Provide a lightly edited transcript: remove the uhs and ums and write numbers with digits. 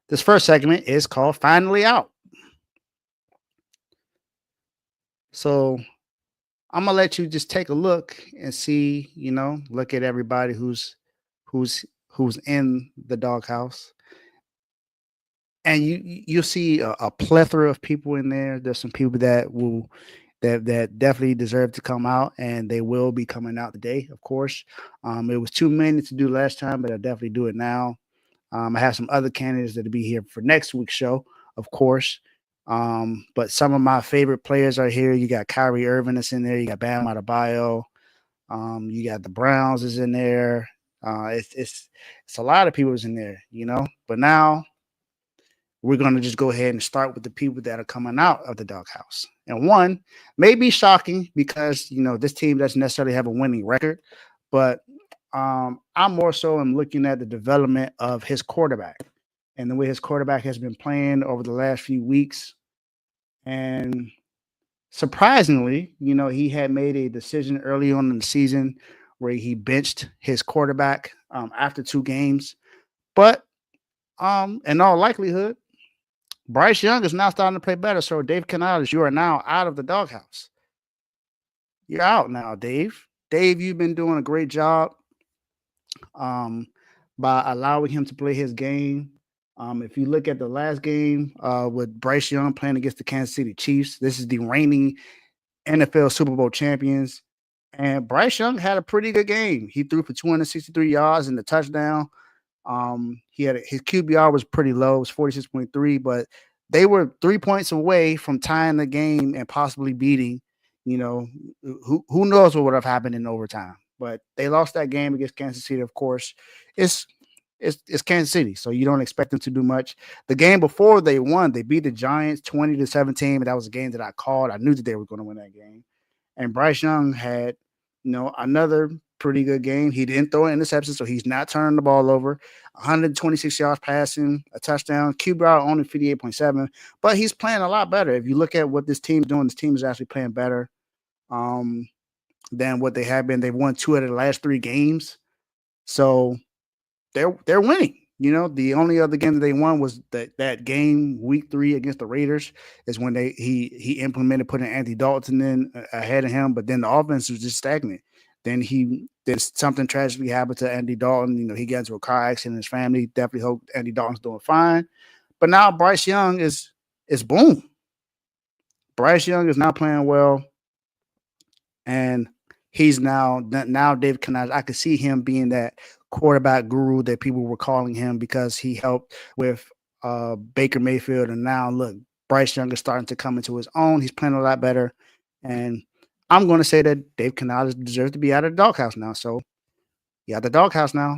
This first segment is called Finally Out. So I'm gonna let you just take a look and see, look at everybody who's in the doghouse, and you'll see a plethora of people in there. There's some people that definitely deserve to come out, and they will be coming out today, of course. It was too many to do last time, but I'll definitely do it now. I have some other candidates that'll be here for next week's show, of course. But some of my favorite players are here. You got Kyrie Irving that's in there. You got Bam Adebayo. You got the Browns is in there. It's a lot of people is in there. But now we're gonna just go ahead and start with the people that are coming out of the doghouse. And one may be shocking because this team doesn't necessarily have a winning record, but I more so am looking at the development of his quarterback and the way his quarterback has been playing over the last few weeks. And surprisingly, he had made a decision early on in the season where he benched his quarterback after 2 games. But in all likelihood, Bryce Young is now starting to play better. So, Dave Canales, you are now out of the doghouse. You're out now, Dave. Dave, you've been doing a great job um, by allowing him to play his game. If you look at the last game with Bryce Young playing against the Kansas City Chiefs, this is the reigning NFL Super Bowl champions. And Bryce Young had a pretty good game. He threw for 263 yards and the touchdown. His QBR was pretty low, it was 46.3, but they were 3 points away from tying the game and possibly beating. Who knows what would have happened in overtime. But they lost that game against Kansas City, of course. It's it's Kansas City, so you don't expect them to do much. The game before they won, they beat the Giants 20-17, and that was a game that I called. I knew that they were going to win that game. And Bryce Young had, another pretty good game. He didn't throw an interception, so he's not turning the ball over. 126 yards passing, a touchdown. QBR only 58.7, but he's playing a lot better. If you look at what this team's doing, this team is actually playing better um, than what they have been. They've won 2 out of the last 3 games, so they're winning. The only other game that they won was that game week 3 against the Raiders is when he implemented putting Andy Dalton in ahead of him, but then the offense was just stagnant. Then something tragically happened to Andy Dalton. He got into a car accident. His family definitely hope Andy Dalton's doing fine. But now Bryce Young is boom. Bryce Young is now playing well, and he's now Dave Canales. I could see him being that quarterback guru that people were calling him because he helped with Baker Mayfield. And now look, Bryce Young is starting to come into his own. He's playing a lot better. And I'm going to say that Dave Canales deserves to be out of the doghouse now. So, yeah, the doghouse now.